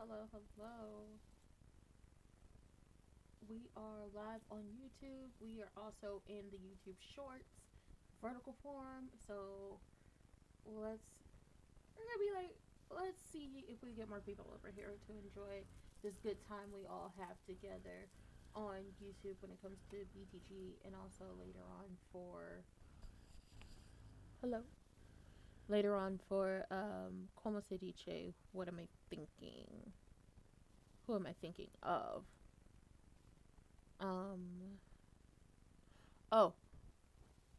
hello, hello. We are live on YouTube. We are also in the YouTube Shorts vertical form. So let's we're gonna be like, let's see if we get more people over here to enjoy this good time we all have together on YouTube when it comes to BTG, and also later on for hello. Later on for Como se dice, what am I thinking? Who am I thinking of? Um oh,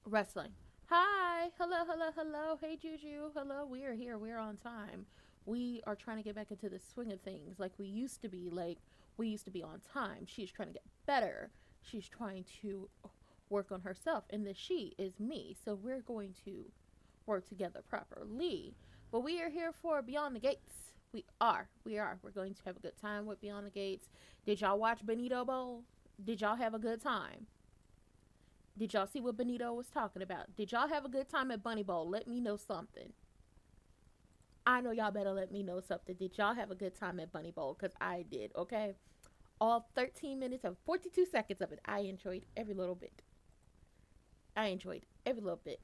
wrestling. Hi, hello, hello, hello. Hey, Juju, hello. We are here. We are on time. We are trying to get back into the swing of things like we used to be. Like we used to be on time. She's trying to get better. She's trying to work on herself, and the she is me. So we're going to work together properly. But we are here for Beyond the Gates. We are. We are. We're going to have a good time with Beyond the Gates. Did y'all watch Benito Bowl? Did y'all have a good time? Did y'all see what Benito was talking about? Did y'all have a good time at Bunny Bowl? Let me know something. I know y'all better let me know something. Did y'all have a good time at Bunny Bowl? Because I did, okay? All 13 minutes and 42 seconds of it. I enjoyed every little bit. I enjoyed every little bit.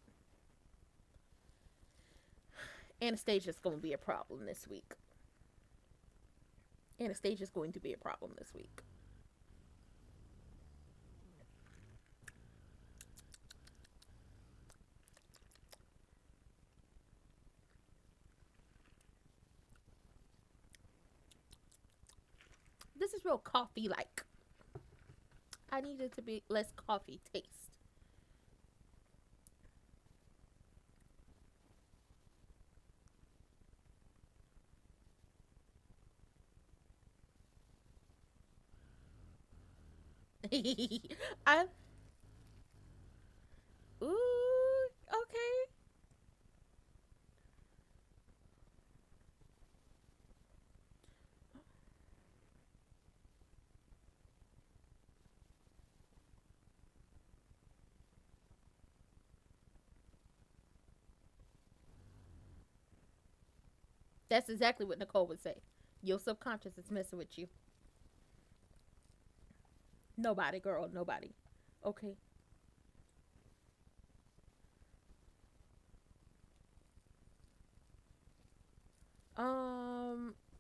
Anastasia's going to be a problem this week. Anastasia's going to be a problem this week. This is real coffee like. I need it to be less coffee taste. I ooh, okay. That's exactly what Nicole would say. Your subconscious is messing with you. Nobody, girl, nobody. Okay.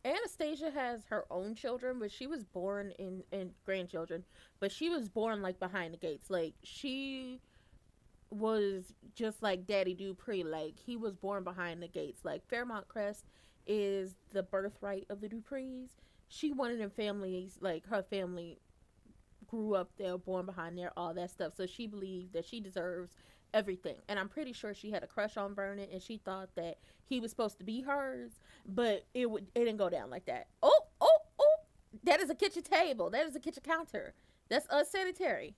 Anastasia has her own children, but she was born in grandchildren, but she was born like behind the gates. Like she was just like Daddy Dupree. Like he was born behind the gates. Like Fairmont Crest is the birthright of the Duprees. She wanted in families like her family grew up there, born behind there, all that stuff. So she believed that she deserves everything. And I'm pretty sure she had a crush on Vernon, and she thought that he was supposed to be hers, but it didn't go down like that. Oh, oh, oh! That is a kitchen table. That is a kitchen counter. That's unsanitary.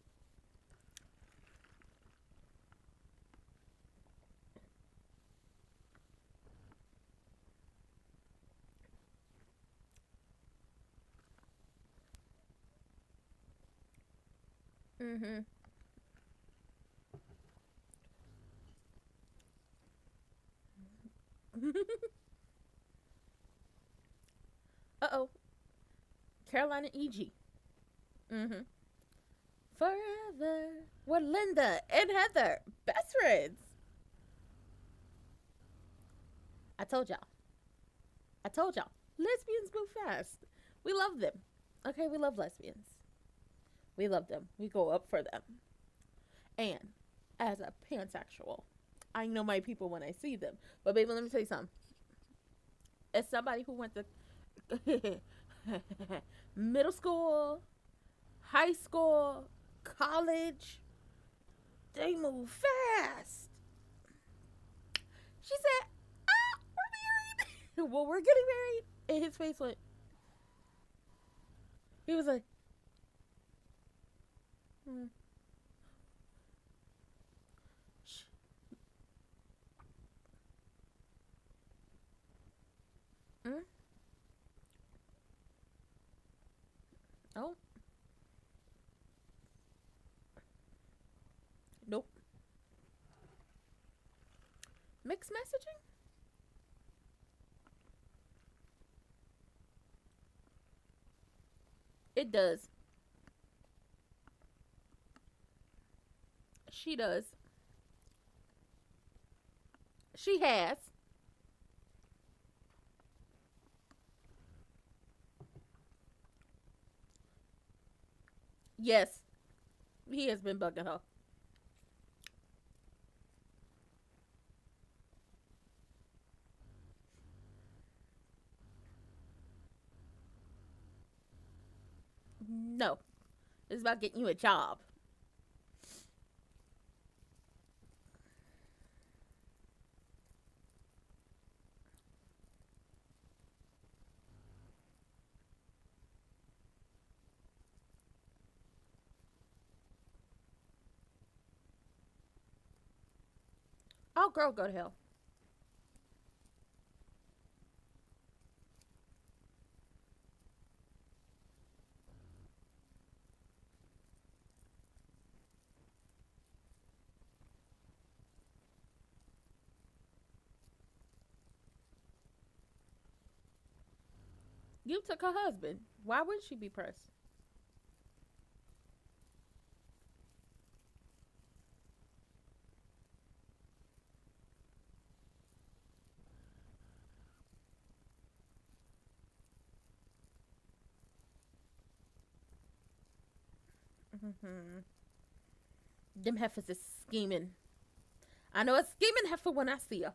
Mm-hmm. Uh oh. Carolina EG. Mm-hmm. Forever. We're Linda and Heather, best friends. I told y'all. I told y'all. Lesbians move fast. We love them. Okay, we love lesbians. We love them. We go up for them. And as a pansexual, I know my people when I see them. But baby, let me tell you something. As somebody who went to middle school, high school, college, they move fast. She said, "Ah, we're married." Well, we're getting married. And his face went. He was like, mm, mm, oh, nope. Mixed messaging. It does. She does. She has. Yes, he has been bugging her. No, it's about getting you a job. Oh, girl, go to hell. You took her husband. Why would she be pressed? Mm-hmm. Them heifers is scheming. I know a scheming heifer when I see her.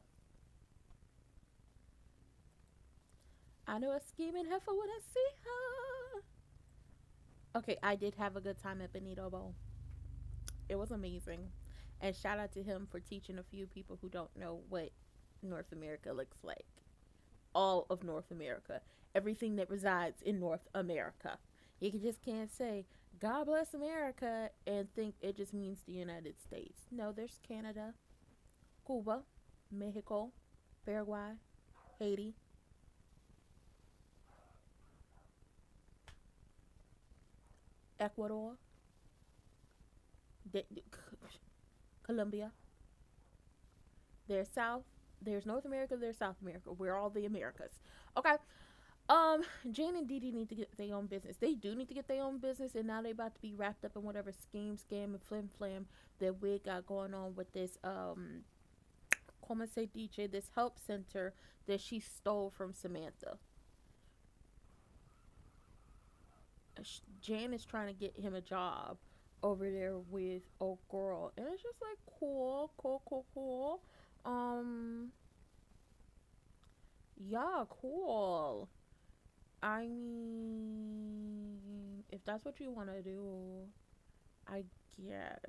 I know a scheming heifer when I see her. Okay, I did have a good time at Benito Bowl. It was amazing. And shout out to him for teaching a few people who don't know what North America looks like. All of North America. Everything that resides in North America. Just can't say, God bless America, and think it just means the United States. No, there's Canada, Cuba, Mexico, Paraguay, Haiti, Ecuador, Colombia. There's South. There's North America. There's South America. We're all the Americas. Okay. Jane and Dee Dee need to get their own business. They do need to get their own business, and now they about to be wrapped up in whatever scheme, scam, and flim flam that we got going on with this como se dice, this help center that she stole from Samantha. Jan is trying to get him a job over there with old girl, and it's just like cool, cool, cool, cool. Um, yeah, cool. I mean, if that's what you want to do, I guess.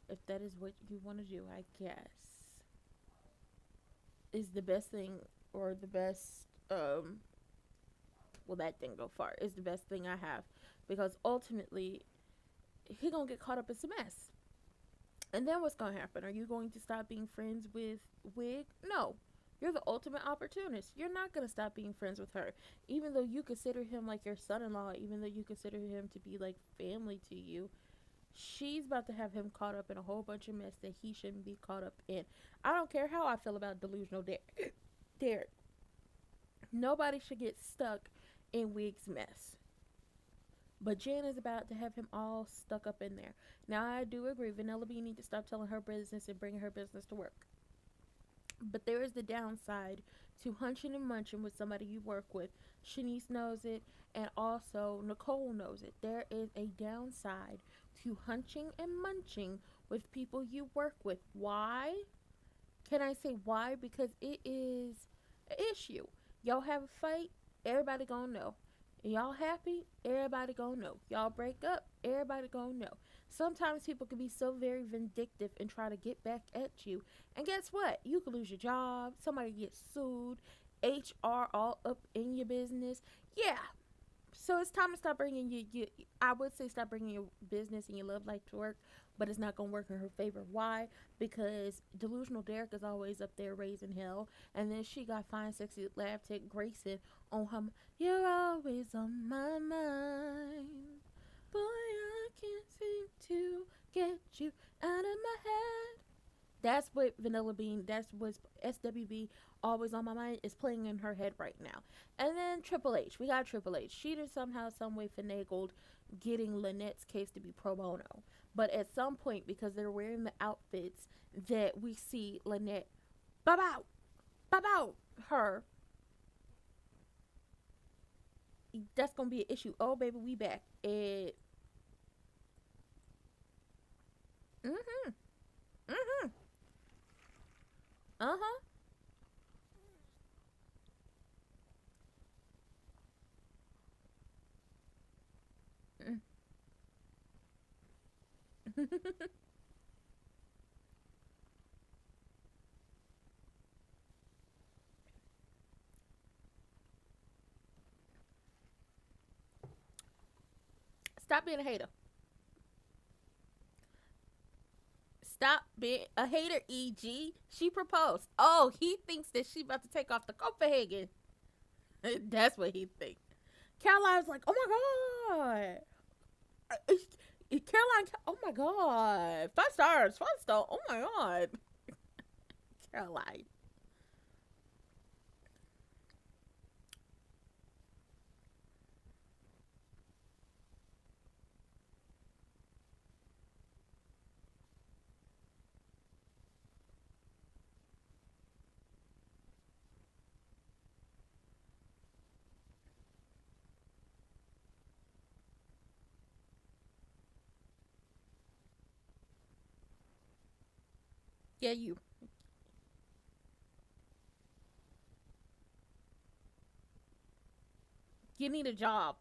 If that is what you want to do, I guess is the best thing or the best well, that didn't go far, is the best thing I have, because ultimately he gonna get caught up in some mess. And then what's gonna happen? Are you going to stop being friends with Wig? No. You're the ultimate opportunist. You're not gonna stop being friends with her. Even though you consider him like your son in law, even though you consider him to be like family to you, she's about to have him caught up in a whole bunch of mess that he shouldn't be caught up in. I don't care how I feel about delusional Derek. Nobody should get stuck in Wig's mess. But Jan is about to have him all stuck up in there. Now, I do agree, Vanilla B needs to stop telling her business and bringing her business to work. But there is the downside to hunching and munching with somebody you work with. Shanice knows it, and also Nicole knows it. There is a downside to hunching and munching with people you work with. Why? Can I say why? Because it is an issue. Y'all have a fight, everybody gonna know. Y'all happy, everybody gonna know. Y'all break up, everybody gonna know. Sometimes people can be so very vindictive and try to get back at you. And guess what? You could lose your job, somebody gets sued, HR all up in your business. Yeah. So it's time to stop bringing I would say stop bringing your business and your love life to work, but it's not going to work in her favor. Why? Because delusional Derek is always up there raising hell, and then she got fine, sexy, laugh tech Grayson on her. You're always on my mind, boy. I can't seem to get you out of my head. That's what Vanilla Bean, that's what SWB always on my mind is playing in her head right now. And then Triple H. We got Triple H. She just somehow, some way finagled getting Lynette's case to be pro bono. But at some point, because they're wearing the outfits that we see Lynette bob out her, that's gonna be an issue. Oh baby, we back. It mm-hmm. Mm-hmm. Uh-huh. Stop being a hater. Stop being a hater, EG. She proposed. Oh, he thinks that she about to take off the Copenhagen. That's what he thinks. Caroline's like, oh my god. Caroline, oh my god. 5 stars, 5 star. Oh my god. Caroline. Yeah, you need a job.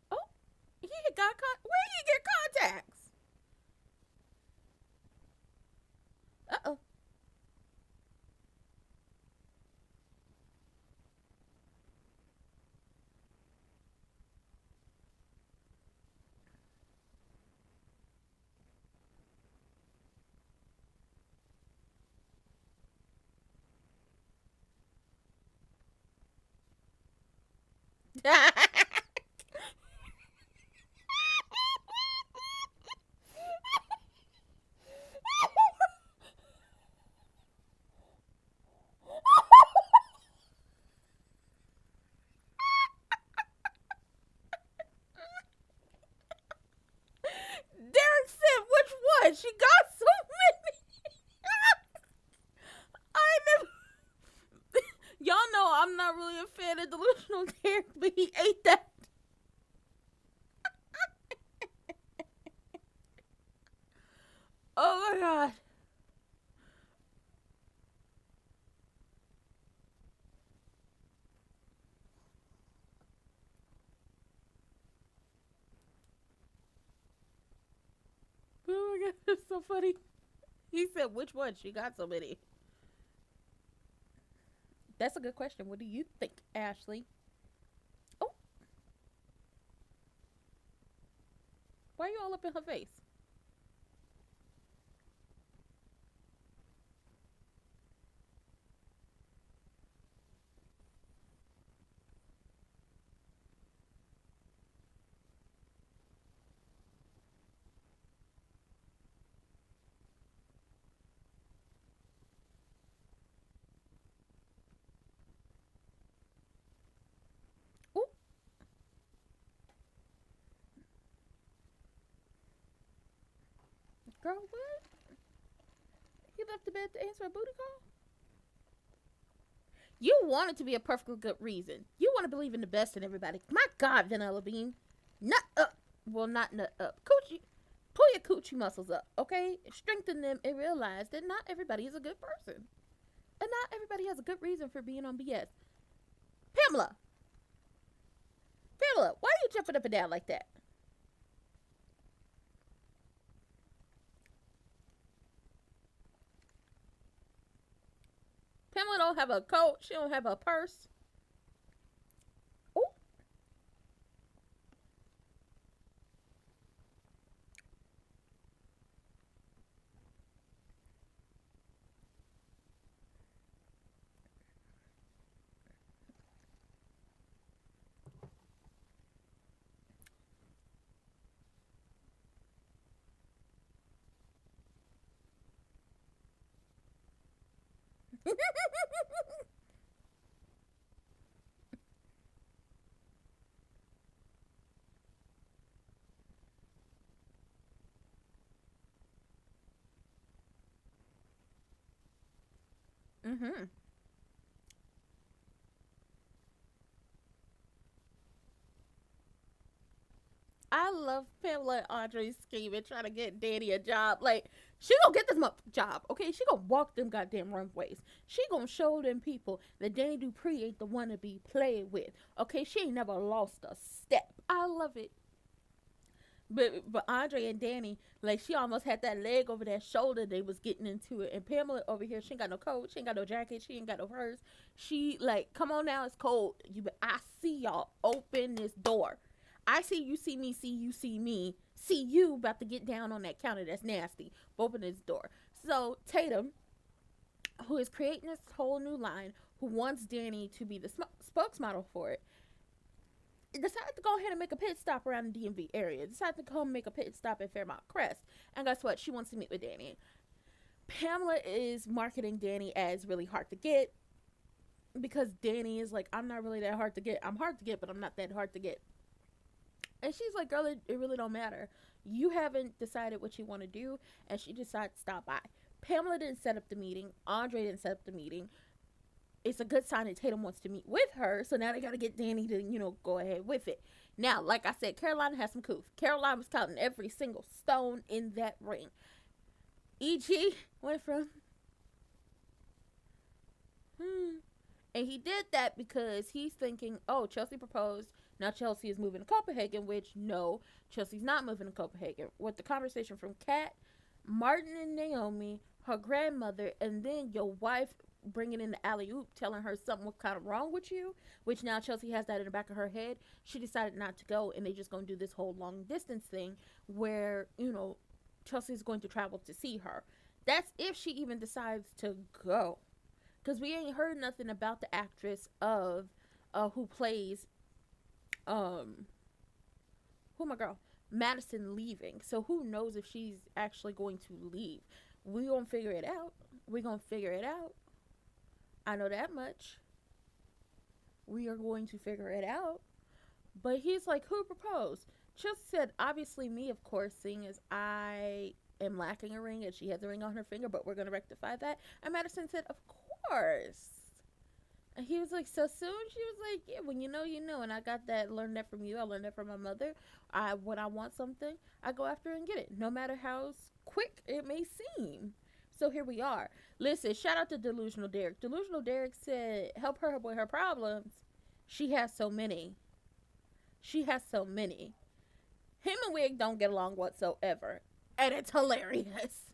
Oh, where you get contacts? Uh-oh. Derek said, which one? She got so many. I never. Y'all know I'm not really a fan of delusional Derek, but he ate that. Oh my god. Oh my god, that's so funny. He said, which one? She got so many. That's a good question. What do you think, Ashley? Oh, why are you all up in her face? Oh, girl, what? You left the bed to answer a booty call? You want it to be a perfectly good reason. You want to believe in the best in everybody. My God, Vanilla Bean. Nut up. Well, not nut up. Coochie. Pull your coochie muscles up, okay? Strengthen them and realize that not everybody is a good person. And not everybody has a good reason for being on BS. Pamela. Pamela, why are you jumping up and down like that? Pamela don't have a coat. She don't have a purse. Oh, Mm-hmm. I love Pamela and Andre scheming, trying to get Danny a job. Like, she gonna get this job, okay? She gonna walk them goddamn runways. She gonna show them people that Danny Dupree ain't the one to be played with, okay? She ain't never lost a step. I love it. But Andre and Danny, like, she almost had that leg over that shoulder. They was getting into it, and Pamela over here, she ain't got no coat, she ain't got no jacket, she ain't got no purse. She like, come on now, it's cold. I see y'all. Open this door. I see you, see me, see you, see me, see you about to get down on that counter. That's nasty. Open this door. So Tatum, who is creating this whole new line, who wants Danny to be the spokesmodel for it, decided to go ahead and make a pit stop around the DMV area. Decided to come make a pit stop at Fairmount Crest. And guess what? She wants to meet with Danny. Pamela is marketing Danny as really hard to get because Danny is like, I'm not really that hard to get. I'm hard to get, but I'm not that hard to get. And she's like, girl, it really don't matter. You haven't decided what you want to do, and she decided to stop by. Pamela didn't set up the meeting. Andre didn't set up the meeting. It's a good sign that Tatum wants to meet with her. So now they got to get Danny to, go ahead with it. Now, like I said, Carolina has some couth. Carolina was counting every single stone in that ring. E.G. went from, and he did that because he's thinking, oh, Chelsea proposed. Now Chelsea is moving to Copenhagen, which, no, Chelsea's not moving to Copenhagen. With the conversation from Kat, Martin, and Naomi, her grandmother, and then your wife bringing in the alley oop, telling her something was kind of wrong with you, which now Chelsea has that in the back of her head. She decided not to go, and they just gonna do this whole long distance thing where Chelsea's going to travel to see her. That's if she even decides to go, because we ain't heard nothing about the actress of who plays who my girl Madison leaving. So who knows if she's actually going to leave. We gonna figure it out. We gonna figure it out. I know that much. We are going to figure it out. But he's like, who proposed? Chelsea said, obviously me, of course, seeing as I am lacking a ring and she has a ring on her finger, but we're going to rectify that. And Madison said, of course. And he was like, so soon? She was like, yeah, when you know, you know. And I got that, learned that from you. I learned that from my mother. When I want something, I go after and get it, no matter how quick it may seem. So here we are. Listen, shout out to Delusional Derek. Delusional Derek said, help her with her problems. She has so many. She has so many. Him and Wig don't get along whatsoever. And it's hilarious.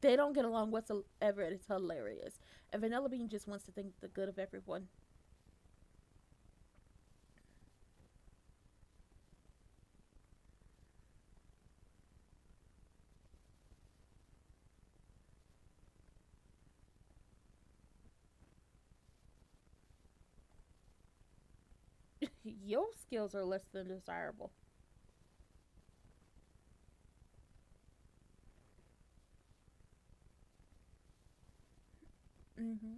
They don't get along whatsoever, and it's hilarious. And Vanilla Bean just wants to think the good of everyone. Your skills are less than desirable. Mm-hmm.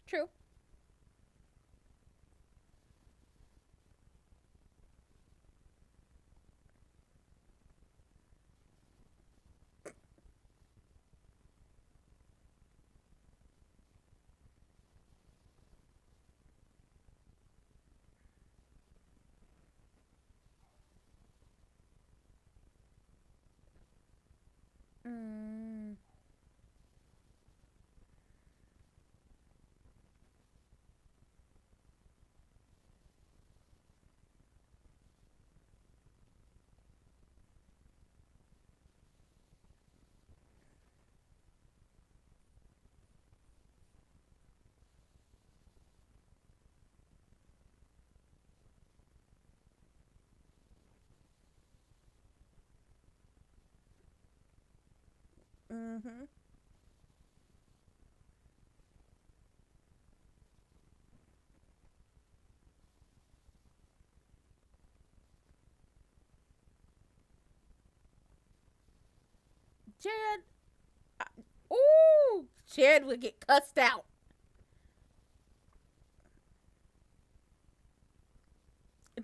True. Mm. Mm-hmm. Chad, ooh, Chad would get cussed out.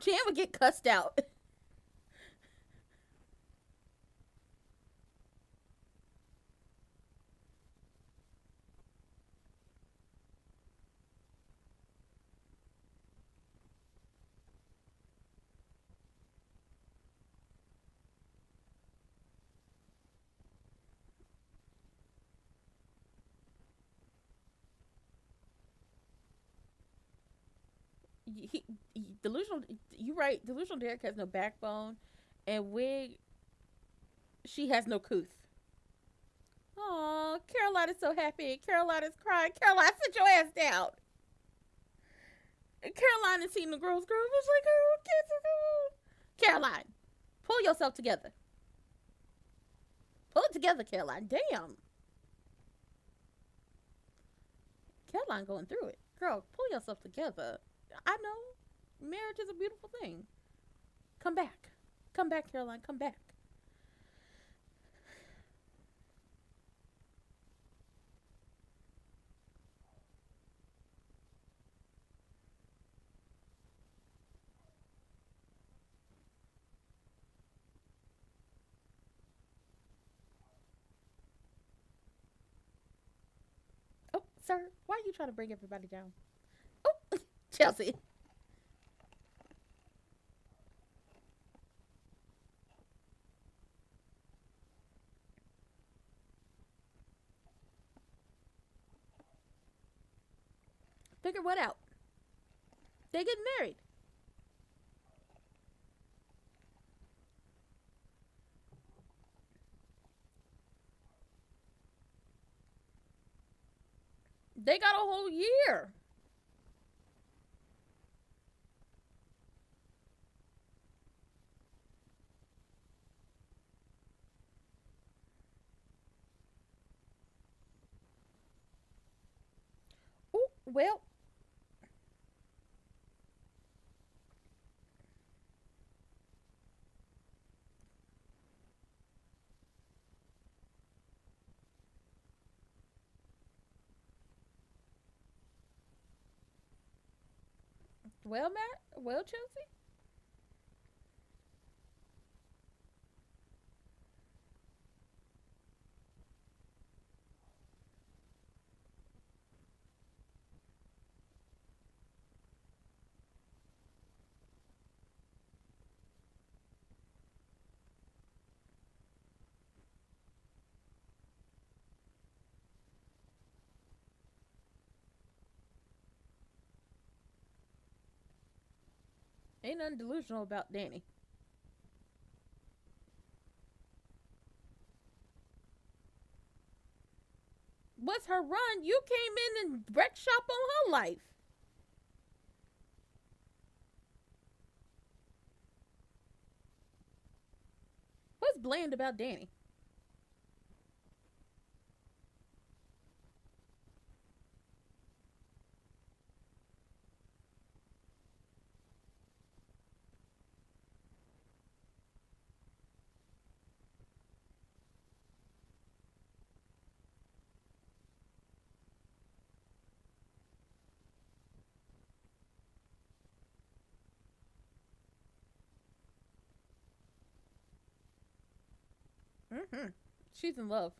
Chad would get cussed out. Delusional. You right. Delusional Derek has no backbone, and Wig, she has no couth. Oh, Caroline is so happy. Caroline is crying. Caroline, sit your ass down. Caroline is seeing the girls. Girls, it's like, oh, kids. Caroline, pull yourself together. Pull it together, Caroline. Damn. Caroline going through it. Girl, pull yourself together. I know. Marriage is a beautiful thing. Come back. Come back, Caroline. Come back. Oh, sir, why are you trying to bring everybody down? Oh, Chelsea. Figure what out? They getting married. They got a whole year. Oh, Matt. Well, Chelsea. Ain't nothing delusional about Danny. What's her run? You came in and wrecked shop on her life. What's bland about Danny? Mm-hmm. She's in love.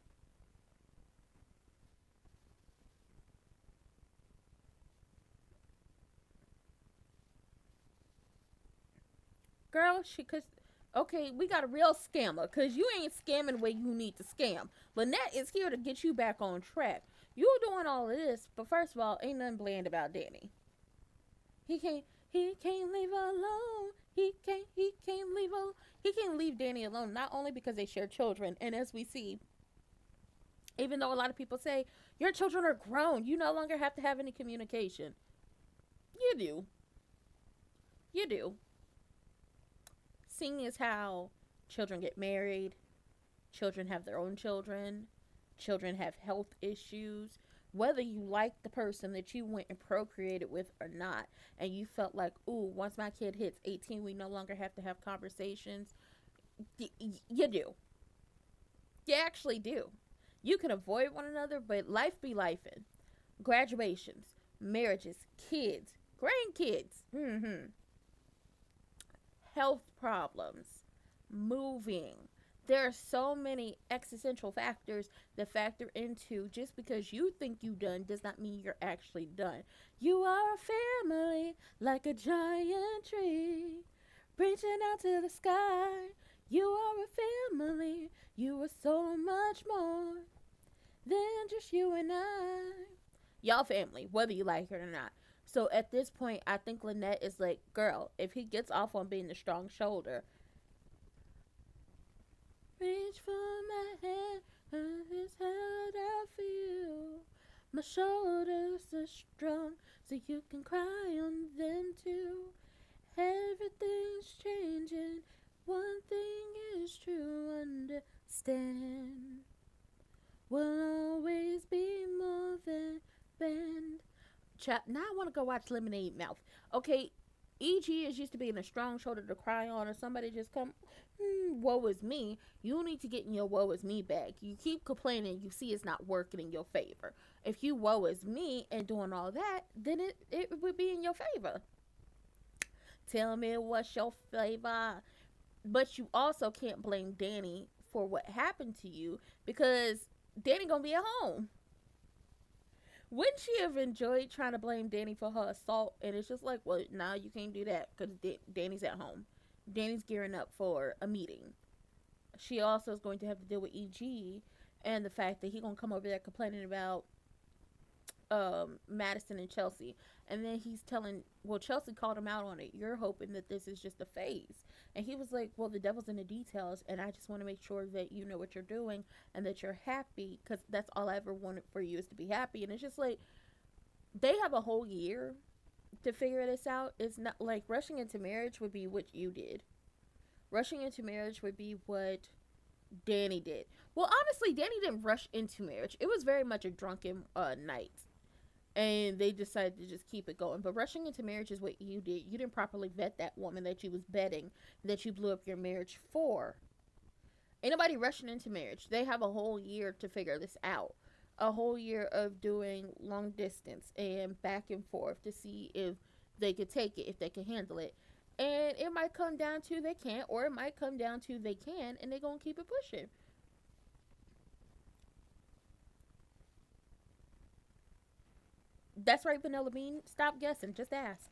Girl, she cause okay, we got a real scammer, cause you ain't scamming where you need to scam. Lynette is here to get you back on track. You doing all of this, but first of all, ain't nothing bland about Danny. He can't leave her alone. He can't leave her. He can't leave Danny alone. Not only because they share children, and as we see, even though a lot of people say your children are grown, you no longer have to have any communication. You do. You do. Seeing as how children get married, children have their own children, children have health issues, whether you like the person that you went and procreated with or not, and you felt like, ooh, once my kid hits 18, we no longer have to have conversations. You do. You actually do. You can avoid one another, but life be lifing. Graduations, marriages, kids, grandkids, health problems, moving. There are so many existential factors that factor into just because you think you done does not mean you're actually done. You are a family like a giant tree reaching out to the sky. You are a family. You are so much more than just you and I. Y'all family, whether you like it or not. So at this point, I think Lynette is like, girl, if he gets off on being the strong shoulder, reach for my hand, and his held out for you. My shoulders are strong, so you can cry on them too. Everything's changing. One thing is true, understand. We'll always be more than band. Now I want to go watch Lemonade Mouth. Okay, EG is used to being a strong shoulder to cry on, or somebody just come, woe is me. You need to get in your woe is me bag. You keep complaining, you see it's not working in your favor. If you woe is me and doing all that, then it would be in your favor. Tell me what's your flavor. But you also can't blame Danny for what happened to you because Danny gonna be at home. Wouldn't she have enjoyed trying to blame Danny for her assault? And it's just like, well, now you can't do that because Danny's at home. Danny's gearing up for a meeting. She also is going to have to deal with EG and the fact that he's gonna come over there complaining about Madison and Chelsea. And then he's telling, well, Chelsea called him out on it. You're hoping that this is just a phase. And he was like, well, the devil's in the details. And I just want to make sure that you know what you're doing and that you're happy. Because that's all I ever wanted for you is to be happy. And it's just like, they have a whole year to figure this out. It's not like rushing into marriage would be what you did. Rushing into marriage would be what Danny did. Well, honestly, Danny didn't rush into marriage. It was very much a drunken night. And they decided to just keep it going. But rushing into marriage is what you did. You didn't properly vet that woman that you was betting, that you blew up your marriage for. Ain't nobody rushing into marriage. They have a whole year to figure this out. A whole year of doing long distance and back and forth to see if they could take it, if they can handle it. And it might come down to they can't, or it might come down to they can, and they're going to keep it pushing. That's right, Vanilla Bean. Stop guessing. Just ask.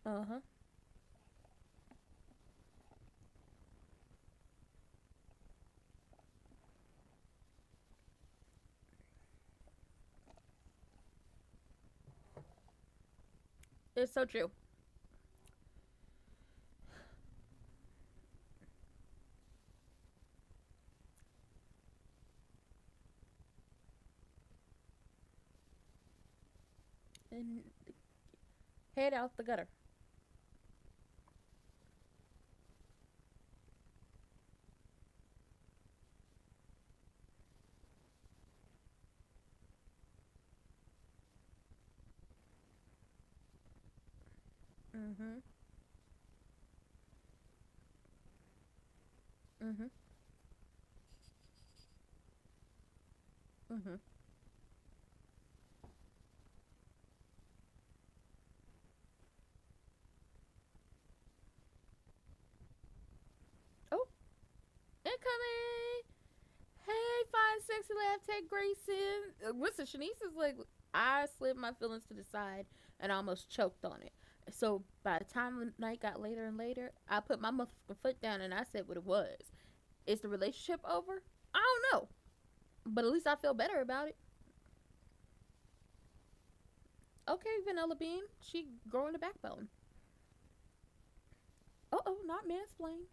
Uh huh. It's so true. And head out the gutter. Mm hmm. Mm hmm. Mm hmm. Oh, incoming. Hey, fine, sexy laugh, Ted Grayson. Listen, Shanice is like, I slid my feelings to the side and almost choked on it. So by the time the night got later and later, I put my motherfucking foot down and I said what it was. Is the relationship over? I don't know. But at least I feel better about it. Okay, Vanilla Bean. She growing a backbone. Oh, not mansplain.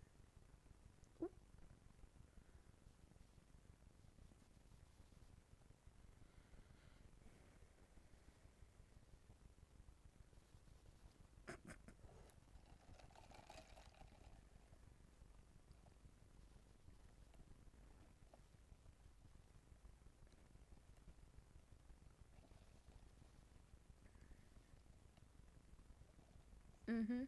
Mm-hmm.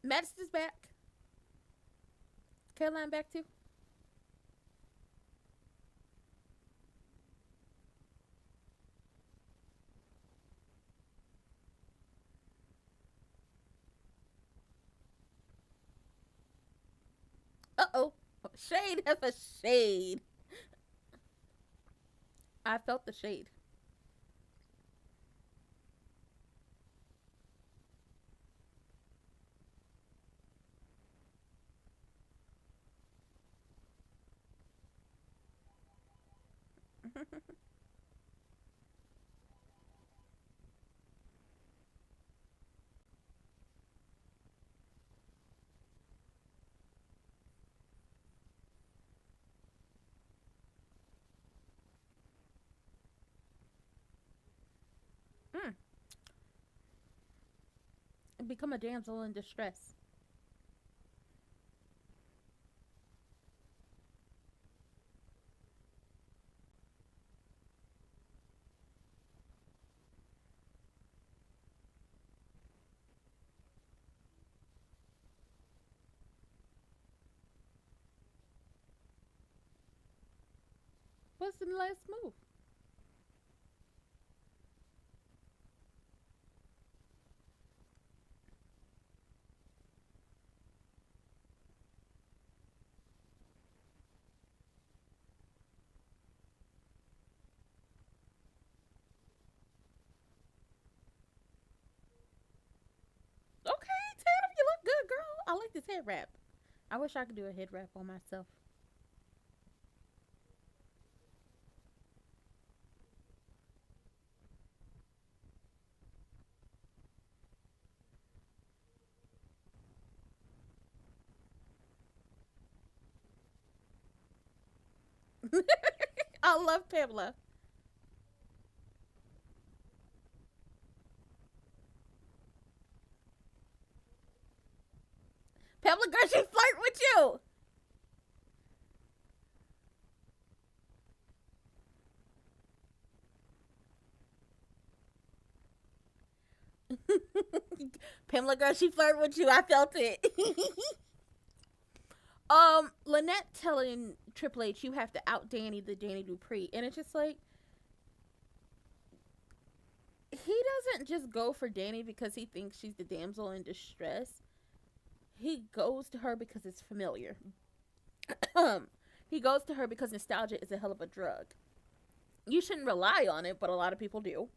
Madison's back. Caroline back too. Uh oh. Shade has a shade. I felt the shade. Mm. Become a damsel in distress. What's the last move? Okay, Tatum, you look good, girl. I like this head wrap. I wish I could do a head wrap on myself. I love Pamela. Pamela, girl, she flirt with you. Pamela, girl, she flirt with you. I felt it. Lynette telling Triple H you have to out Danny the Danny Dupree, and it's just like he doesn't just go for Danny because he thinks she's the damsel in distress. He goes to her because it's familiar. He goes to her because nostalgia is a hell of a drug. You shouldn't rely on it, but a lot of people do.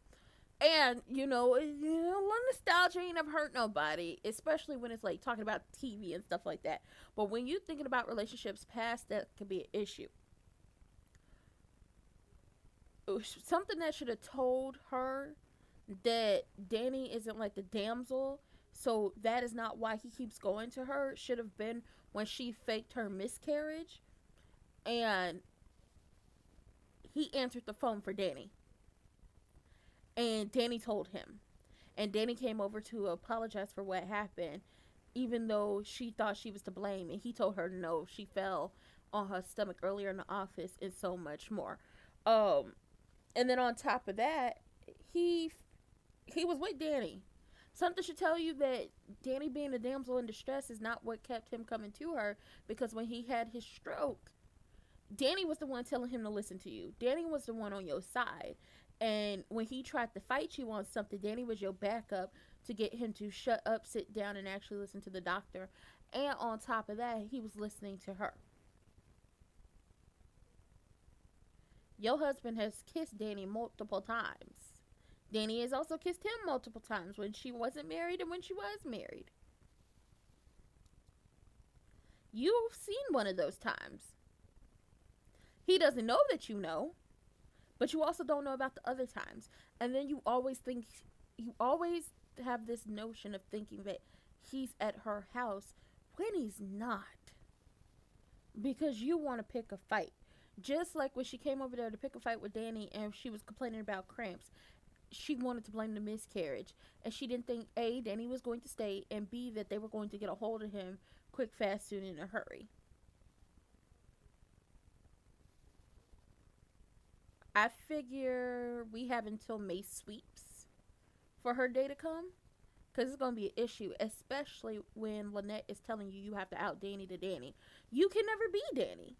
And nostalgia ain't never hurt nobody, especially when it's like talking about TV and stuff like that. But when you thinking about relationships past, that could be an issue. Something that should have told her that Danny isn't like the damsel, so that is not why he keeps going to her. Should have been when she faked her miscarriage, and he answered the phone for Danny, and Danny told him, and Danny came over to apologize for what happened, even though she thought she was to blame, and he told her no, she fell on her stomach earlier in the office, and so much more. Um, and then on top of that, he he was with Danny. Something should tell you that Danny being a damsel in distress is not what kept him coming to her, because when he had his stroke, Danny was the one telling him to listen to you. Danny was the one on your side. And when he tried to fight you on something, Danny was your backup to get him to shut up, sit down, and actually listen to the doctor. And on top of that, he was listening to her. Your husband has kissed Danny multiple times. Danny has also kissed him multiple times when she wasn't married and when she was married. You've seen one of those times. He doesn't know that you know, but you also don't know about the other times. And then you always have this notion of thinking that he's at her house when he's not. Because you want to pick a fight. Just like when she came over there to pick a fight with Danny and she was complaining about cramps, she wanted to blame the miscarriage. And she didn't think A, Danny was going to stay, and B, that they were going to get a hold of him quick, fast, soon, in a hurry. I figure we have until May sweeps for her day to come. because it's going to be an issue, especially when Lynette is telling you you have to out Danny to Danny. You can never be Danny.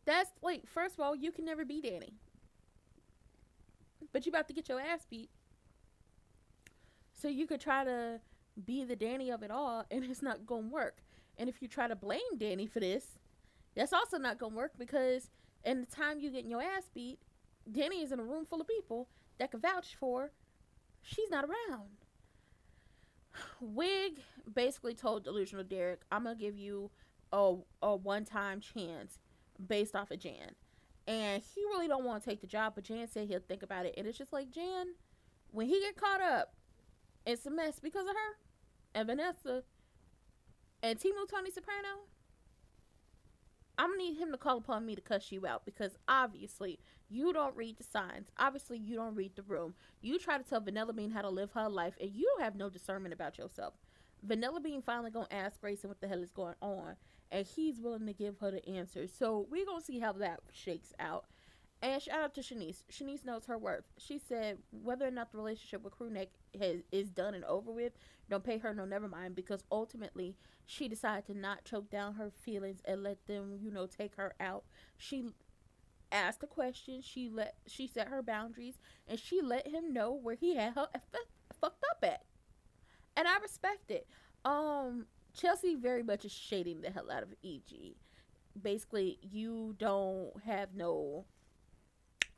That's like, first of all, you can never be Danny. But you about to get your ass beat. So you could try to be the Danny of it all, and it's not going to work. And if you try to blame Danny for this, that's also not going to work, because in the time you getting your ass beat, Danny is in a room full of people that can vouch for she's not around. Wig basically told Delusional Derek, I'm going to give you a one-time chance based off of Jan. And he really don't want to take the job, but Jan said he'll think about it. And it's just like, Jan, when he get caught up, it's a mess because of her and Vanessa and Timu Tony Soprano. I'm going to need him to call upon me to cuss you out, because obviously you don't read the signs. Obviously you don't read the room. You try to tell Vanilla Bean how to live her life, and you have no discernment about yourself. Vanilla Bean finally going to ask Grayson what the hell is going on, and he's willing to give her the answers. So we're going to see how that shakes out. And shout out to Shanice. Shanice knows her worth. She said whether or not the relationship with Crewneck is done and over with, don't pay her no never mind, because ultimately she decided to not choke down her feelings and let them, take her out. She asked a question. She set her boundaries, and she let him know where he had her fucked up at. And I respect it. Chelsea very much is shading the hell out of EG. Basically, you don't have no,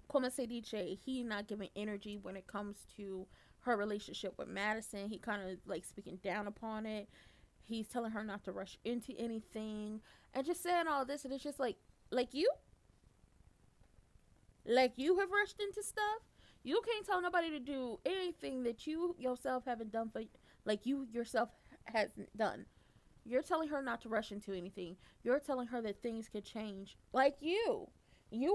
como se dice, he not giving energy when it comes to her relationship with Madison. He kind of like speaking down upon it. He's telling her not to rush into anything and just saying all this, and it's just like you have rushed into stuff. You can't tell nobody to do anything that you yourself haven't done for, like, you yourself hasn't done. You're telling her not to rush into anything. You're telling her that things could change. Like you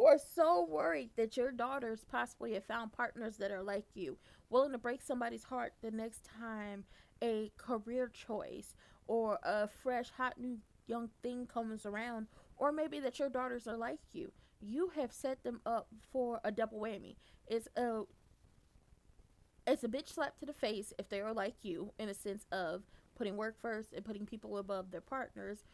are so worried that your daughters possibly have found partners that are like you, willing to break somebody's heart the next time a career choice or a fresh, hot, new, young thing comes around, or maybe that your daughters are like you. You have set them up for a double whammy. It's a bitch slap to the face if they are like you, in a sense of putting work first and putting people above their partners.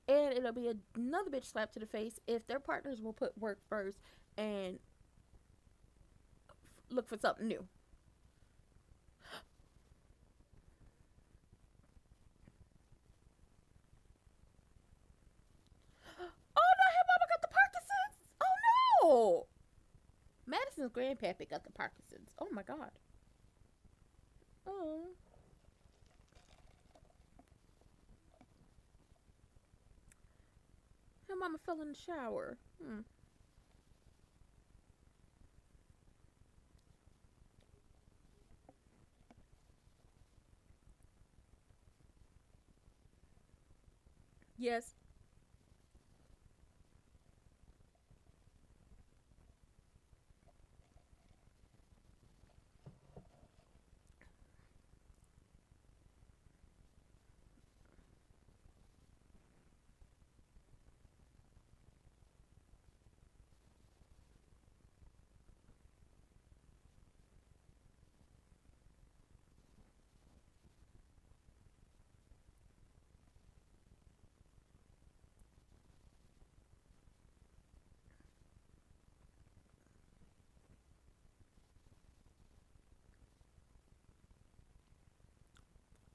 And it'll be another bitch slap to the face if their partners will put work first and look for something new. Oh no, her mama got the Parkinson's. Oh no. Madison's grandpappy got the Parkinson's. Oh my god. Oh. Her mama fell in the shower. Yes.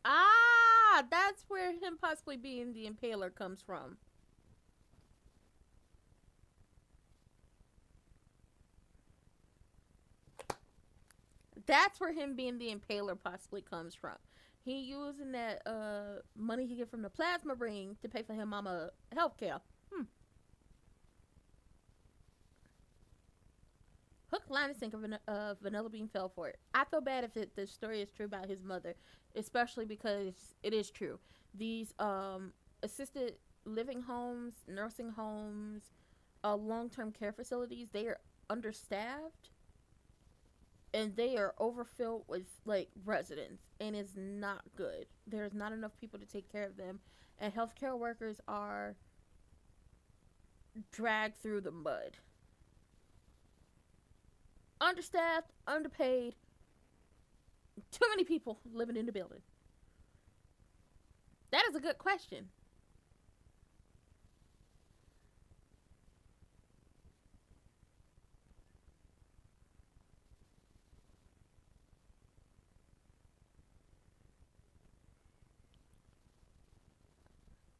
Ah, that's where him possibly being the impaler comes from. That's where him being the impaler possibly comes from. He using that money he get from the plasma ring to pay for his mama health care. Hook, line, and sinker, Vanilla Bean fell for it. I feel bad if the story is true about his mother, especially because it is true. These assisted living homes, nursing homes, long-term care facilities, they are understaffed and they are overfilled with like residents, and it's not good. There's not enough people to take care of them, and healthcare workers are dragged through the mud. Understaffed, underpaid, many people living in the building? That is a good question.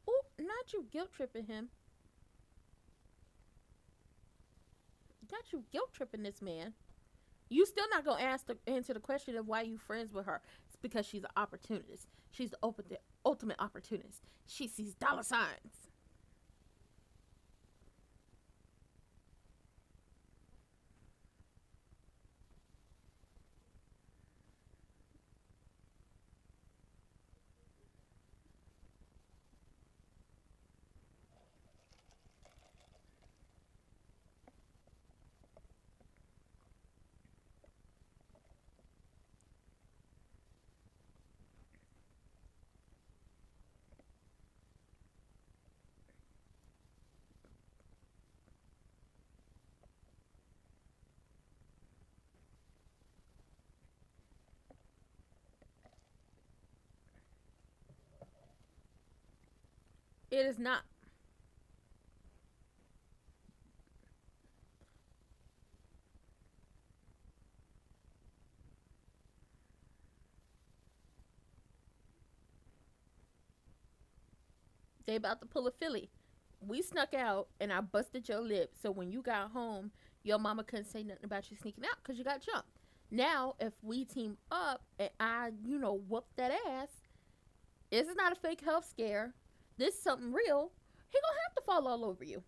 Oh, not you guilt tripping him. Got you guilt tripping this man. You still not gonna answer the question of why you friends with her. It's because she's an opportunist. She's the ultimate opportunist. She sees dollar signs. It is not. They about to pull a Philly. We snuck out and I busted your lip. So when you got home, your mama couldn't say nothing about you sneaking out because you got jumped. Now, if we team up and I, whoop that ass, this is not a fake health scare. This is something real. He gonna have to fall all over you.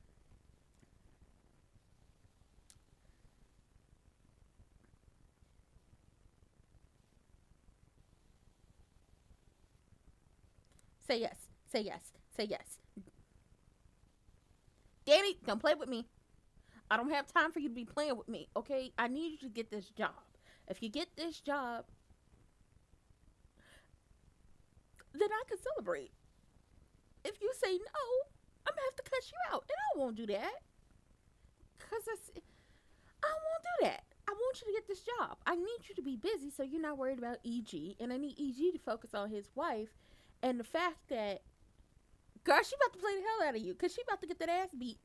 Say yes. Say yes. Say yes. Danny, don't play with me. I don't have time for you to be playing with me, okay? I need you to get this job. If you get this job, then I can celebrate. If you say no, I'm gonna have to cut you out, and I won't do that. Cause I won't do that. I want you to get this job. I need you to be busy so you're not worried about EG, and I need EG to focus on his wife, and the fact that, girl, she about to play the hell out of you, cause she about to get that ass beat.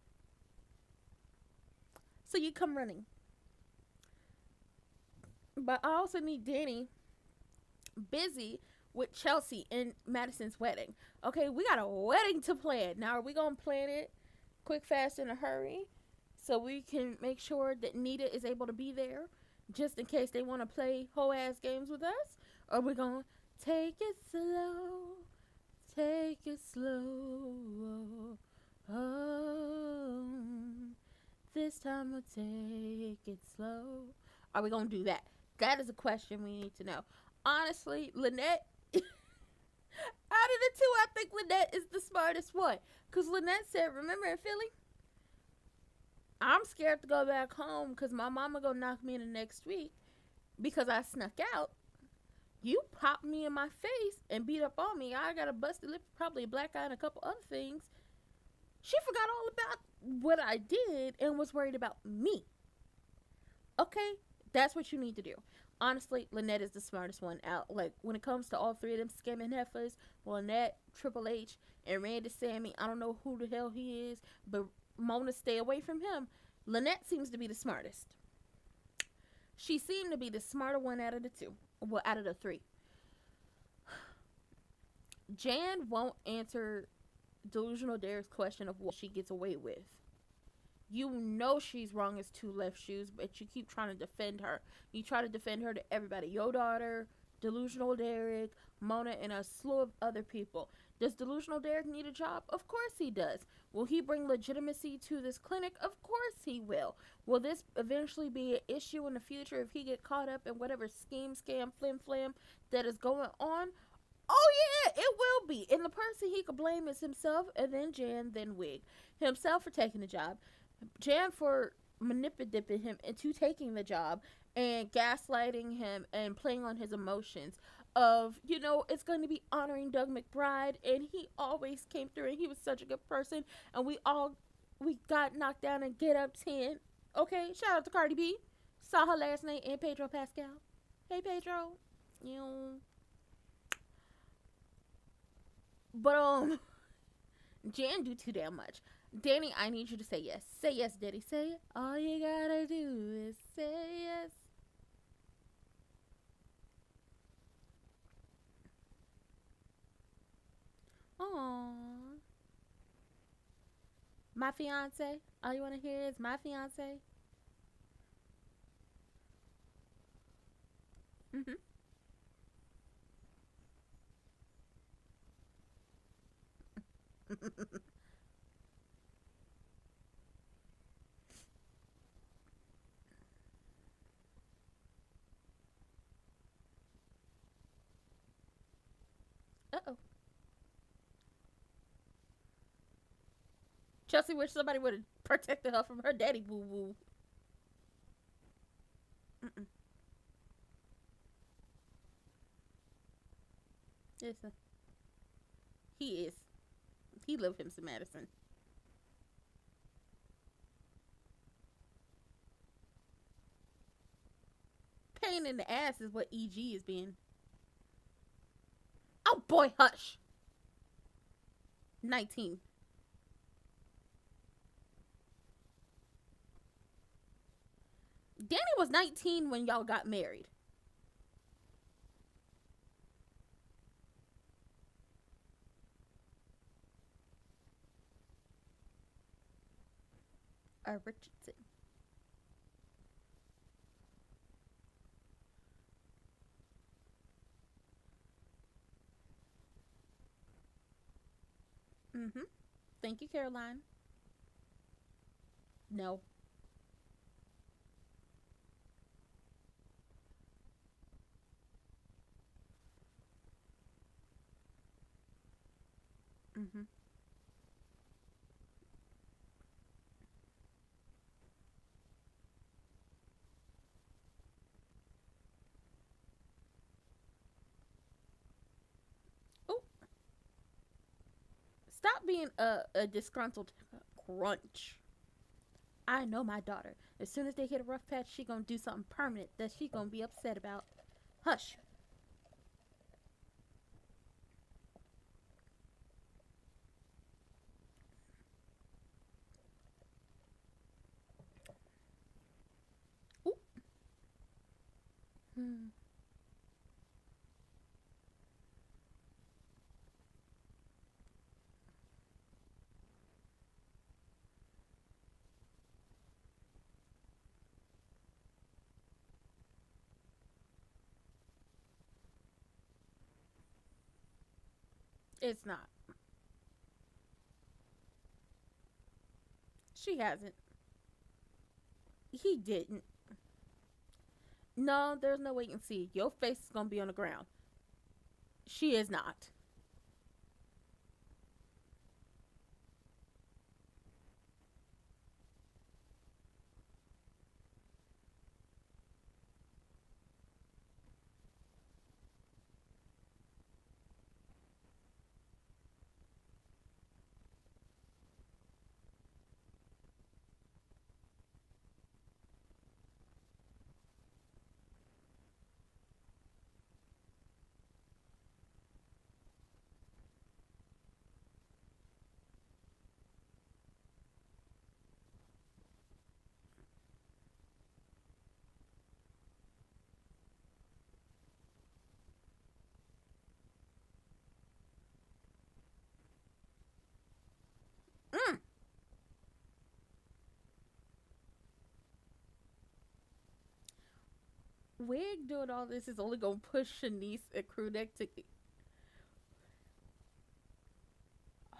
So you come running. But I also need Danny busy with Chelsea and Madison's wedding. Okay, we got a wedding to plan. Now, are we going to plan it quick, fast, in a hurry so we can make sure that Nita is able to be there just in case they want to play whole ass games with us? Or are we going to take it slow, take it slow? Oh, this time we'll take it slow. Are we going to do that? That is a question we need to know. Honestly, Lynette, out of the two, I think Lynette is the smartest one. Because Lynette said, remember in Philly? I'm scared to go back home because my mama gonna knock me in the next week because I snuck out. You popped me in my face and beat up on me. I got a busted lip, probably a black eye, and a couple other things. She forgot all about what I did and was worried about me. Okay? That's what you need to do. Honestly, Lynette is the smartest one out. Like, when it comes to all three of them scamming heifers, Lynette, Triple H, and Randy Sammy, I don't know who the hell he is, but Mona, stay away from him. Lynette seems to be the smartest. She seemed to be the smarter one out of the two. Well, out of the three. Jan won't answer Delusional Dare's question of what she gets away with. You know she's wrong as two left shoes, but you keep trying to defend her. You try to defend her to everybody. Your daughter, Delusional Derek, Mona, and a slew of other people. Does Delusional Derek need a job? Of course he does. Will he bring legitimacy to this clinic? Of course he will. Will this eventually be an issue in the future if he get caught up in whatever scheme, scam, flim, flam that is going on? Oh yeah, it will be. And the person he could blame is himself, and then Jan, then Wig. Himself for taking the job. Jan for manipulating him into taking the job and gaslighting him and playing on his emotions of, it's going to be honoring Doug McBride, and he always came through and he was such a good person, and we got knocked down and get up 10. Okay, shout out to Cardi B. Saw her last night, and Pedro Pascal. Hey, Pedro. You know, but Jan do too damn much. Danny, I need you to say yes. Say yes, Daddy. Say it. All you gotta do is say yes. Aww. My fiance. All you wanna hear is my fiance. Mhm. Uh oh. Chelsea wish somebody would have protected her from her daddy boo boo. Mm-mm. Listen, he is. He love him some Madison. Pain in the ass is what EG is being. Oh boy, hush. 19. Danny was 19 when y'all got married. Richardson. Mm-hmm. Thank you, Caroline. No. Mm-hmm. Oh, stop being a disgruntled crunch. I know my daughter. As soon as they hit a rough patch, she gonna do something permanent that she gonna be upset about. Hush. Ooh. Hmm. It's not. She hasn't. He didn't. No, there's no wait and see. Your face is gonna be on the ground. She is not. Mm. Wig doing all this is only gonna push Shanice and crew neck to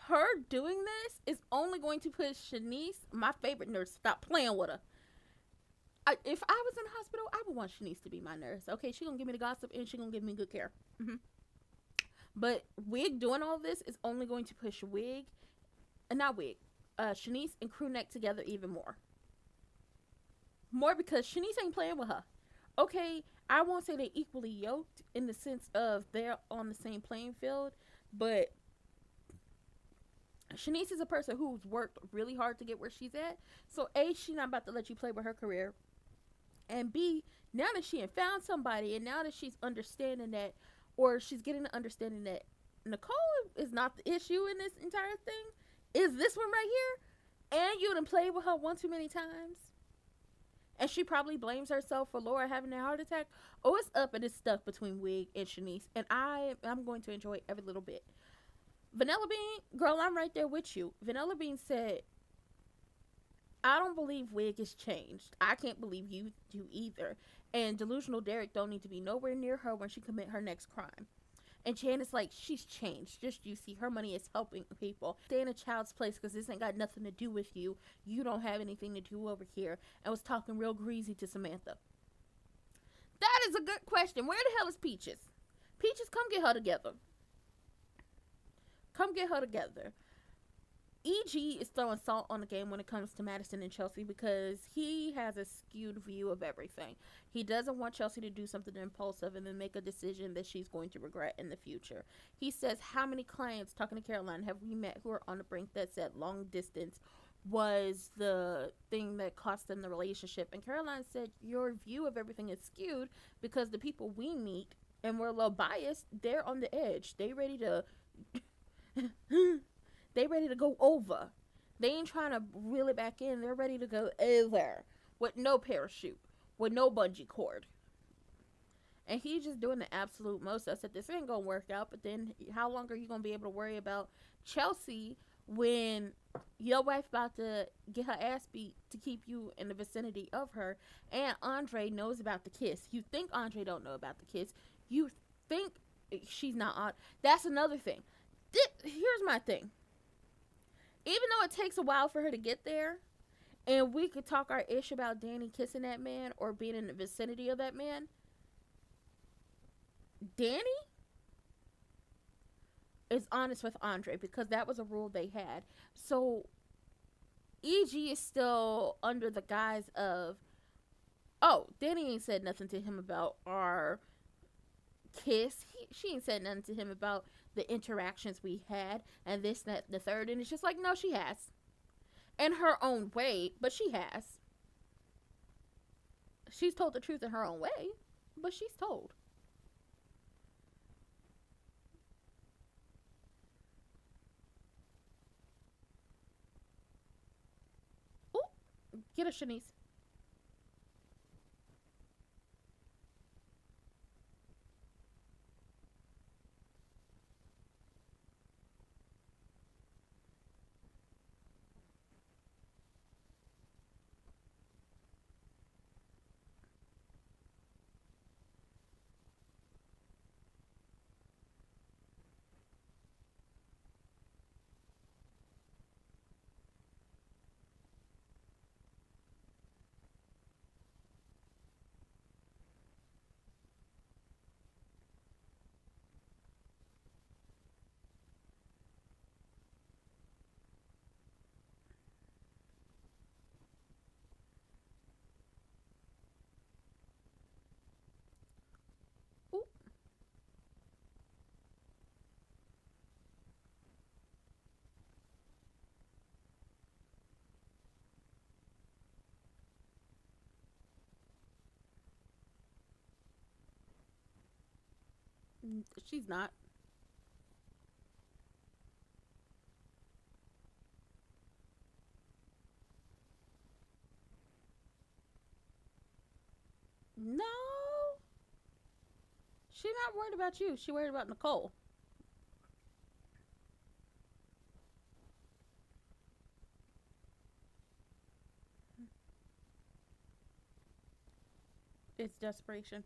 her doing this is only going to push Shanice, my favorite nurse, stop playing with her. If I was in the hospital, I would want Shanice to be my nurse. Okay, she gonna give me the gossip and she gonna give me good care. Hmm. But Wig doing all this is only going to push Wig, not Wig, Shanice and crew neck together even more. More because Shanice ain't playing with her. Okay, I won't say they equally yoked in the sense of they're on the same playing field, but Shanice is a person who's worked really hard to get where she's at. So A, she's not about to let you play with her career. And B, now that she had found somebody, and now that she's understanding that, or she's getting the understanding that Nicole is not the issue in this entire thing, is this one right here. And you done played with her one too many times. And she probably blames herself for Laura having a heart attack. Oh, it's up and it's stuck between Wig and Shanice. And I'm going to enjoy every little bit. Vanilla Bean, girl, I'm right there with you. Vanilla Bean said, I don't believe Wig has changed. I can't believe you do either. And Delusional Derek don't need to be nowhere near her when she commit her next crime. And Janice like, she's changed. Just you see, her money is helping people. Stay in a child's place because this ain't got nothing to do with you. You don't have anything to do over here. And was talking real greasy to Samantha. That is a good question. Where the hell is Peaches? Peaches, come get her together. Come get her together. EG is throwing salt on the game when it comes to Madison and Chelsea because he has a skewed view of everything. He doesn't want Chelsea to do something impulsive and then make a decision that she's going to regret in the future. He says, how many clients, talking to Caroline, have we met who are on the brink that said long distance was the thing that cost them the relationship? And Caroline said, your view of everything is skewed because the people we meet, and we're a little biased, they're on the edge. They ready to... They ready to go over. They ain't trying to reel it back in. They're ready to go over with no parachute, with no bungee cord. And he's just doing the absolute most. I said, this ain't going to work out. But then how long are you going to be able to worry about Chelsea when your wife about to get her ass beat to keep you in the vicinity of her? And Andre knows about the kiss. You think Andre don't know about the kiss. You think she's not on. That's another thing. Here's my thing. Even though it takes a while for her to get there, and we could talk our ish about Danny kissing that man or being in the vicinity of that man, Danny is honest with Andre because that was a rule they had. So EG is still under the guise of, oh, Danny ain't said nothing to him about our kiss. She ain't said nothing to him about the interactions we had and this, that, the third. And it's just like, no, she has. In her own way, but she has. She's told the truth in her own way, but she's told. Ooh, get her, Shanice. Ooh, she's not. No. She's not worried about you. She worried about Nicole. It's desperation.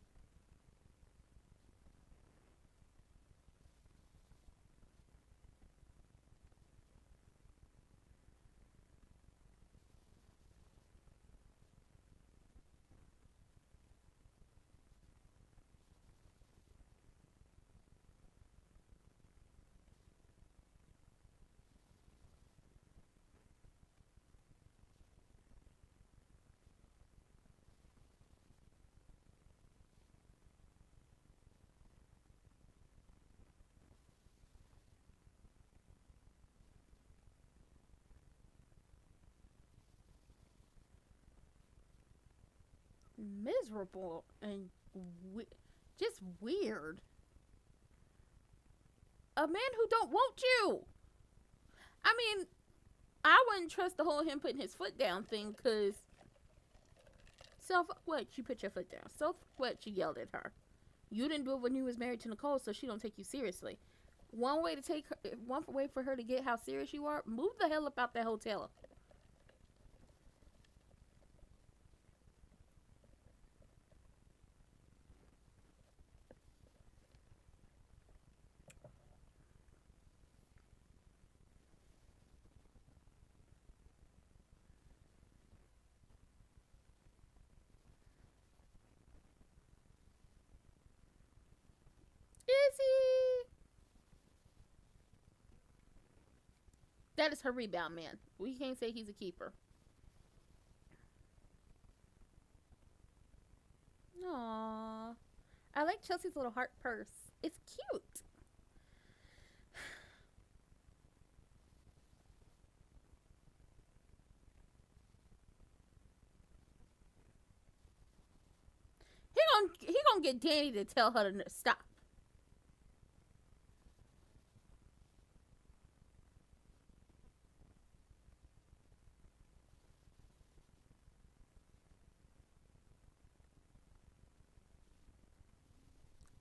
miserable and just weird. A man who don't want you. I mean, I wouldn't trust the whole him putting his foot down thing because self what you put your foot down. Self what you yelled at her. You didn't do it when you was married to Nicole, so she don't take you seriously. One way for her to get how serious you are, move the hell up out that hotel. Is he? That is her rebound man. We can't say he's a keeper. Aww. I like Chelsea's little heart purse. It's cute. He gonna get Danny to tell her to stop.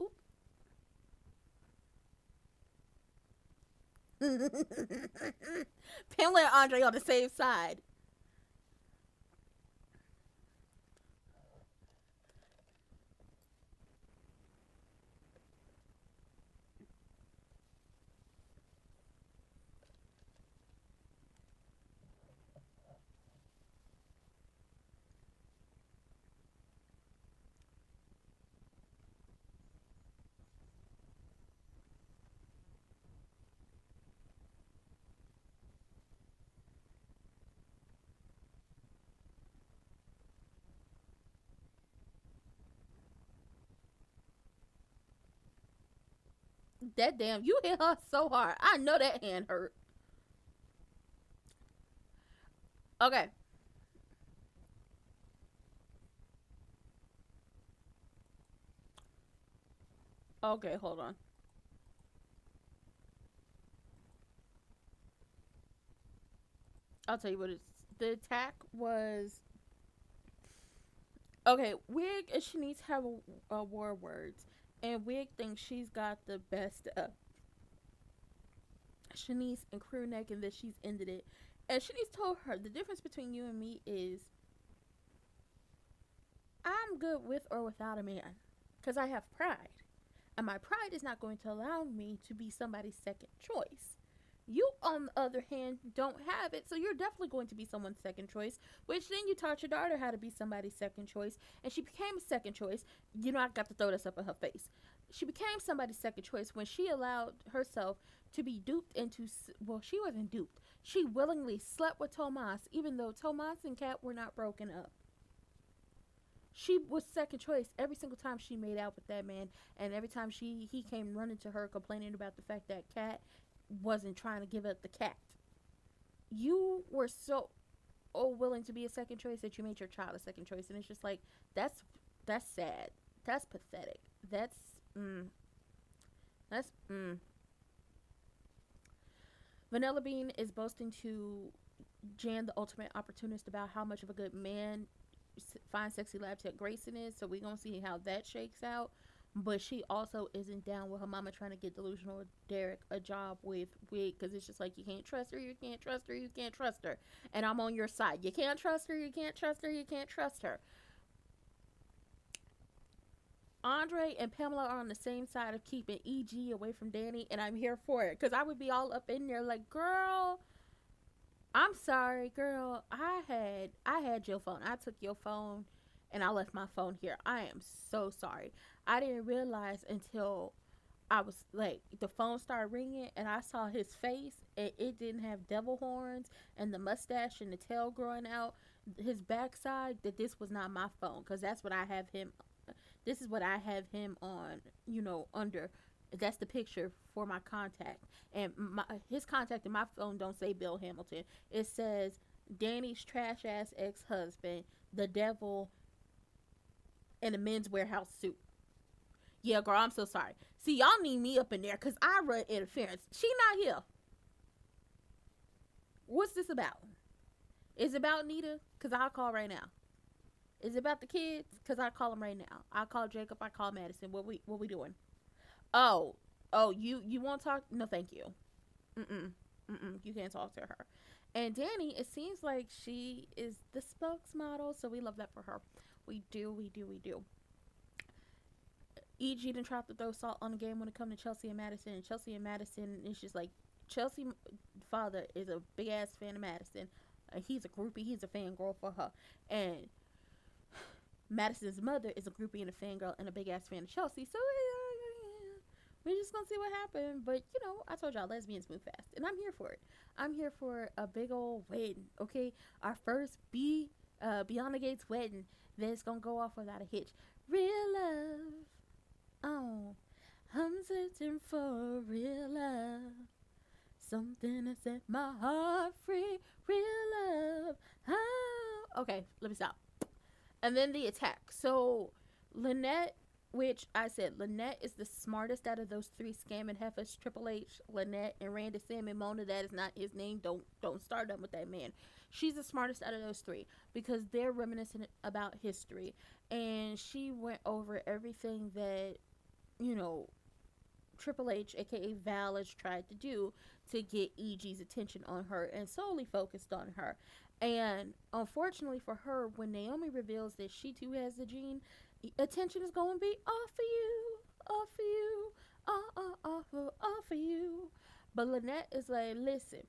Oop. Pamela and Andre on the same side. That damn, you hit her so hard. I know that hand hurt. Okay. Okay, hold on. I'll tell you what it's. The attack was okay. Wig and Shanice have a war words, and Wig thinks she's got the best of Shanice and crew neck, and that she's ended it. And Shanice told her the difference between you and me is I'm good with or without a man because I have pride. And my pride is not going to allow me to be somebody's second choice. You, on the other hand, don't have it, so you're definitely going to be someone's second choice, which then you taught your daughter how to be somebody's second choice, and she became a second choice. You know, I got to throw this up in her face. She became somebody's second choice when she allowed herself to be duped into, well, she wasn't duped. She willingly slept with Tomas, even though Tomas and Kat were not broken up. She was second choice every single time she made out with that man, and every time he came running to her complaining about the fact that Kat wasn't trying to give up the cat. You were so willing to be a second choice that you made your child a second choice, and it's just like that's sad. That's pathetic. That's. Vanilla Bean is boasting to Jan, the ultimate opportunist, about how much of a good man Fine Sexy Lab Tech Grayson is, so we're gonna see how that shakes out. But she also isn't down with her mama trying to get delusional Derek a job with Wig, because it's just like, you can't trust her, you can't trust her, you can't trust her. And I'm on your side. You can't trust her, you can't trust her, you can't trust her. Andre and Pamela are on the same side of keeping EG away from Danny, and I'm here for it, because I would be all up in there like, girl, I'm sorry, girl. I had your phone. I took your phone and I left my phone here. I am so sorry. I didn't realize until I was like, the phone started ringing and I saw his face, and it didn't have devil horns and the mustache and the tail growing out his backside, that this was not my phone, because that's what I have him. This is what I have him on, under. That's the picture for my contact, and his contact in my phone don't say Bill Hamilton. It says Danny's trash ass ex-husband, the devil, in a men's warehouse suit. Yeah, girl, I'm so sorry. See, y'all need me up in there because I run interference. She not here. What's this about? Is it about Nita? Because I'll call right now. Is it about the kids? Because I'll call them right now. I'll call Jacob. I call Madison. What we doing? Oh, oh, you won't talk? No, thank you. Mm-mm. Mm-mm. You can't talk to her. And Danny, it seems like she is the spokesmodel, so we love that for her. We do, we do, we do. EG didn't try to throw salt on the game when it comes to Chelsea and Madison. And Chelsea and Madison is just like Chelsea father is a big ass fan of Madison. He's a groupie. He's a fangirl for her. And Madison's mother is a groupie and a fangirl and a big ass fan of Chelsea. So we're just gonna see what happens. But you know, I told y'all lesbians move fast, and I'm here for it. I'm here for a big old wedding. Okay, our first Beyond the Gates wedding that's gonna go off without a hitch. Real love. Oh, I'm searching for real love. Something to set my heart free. Real love. Oh. Okay, let me stop. And then the attack. So, Lynette, which I said, Lynette is the smartest out of those three scamming heifers. Triple H, Lynette, and Randy Salmon Mona. That is not his name. Don't start them with that man. She's the smartest out of those three because they're reminiscent about history. And she went over everything that, you know, Triple H, aka Val, has tried to do to get EG's attention on her and solely focused on her. And unfortunately for her, when Naomi reveals that she too has the gene, attention is going to be off of you, off of you, off of you. But Lynette is like, listen,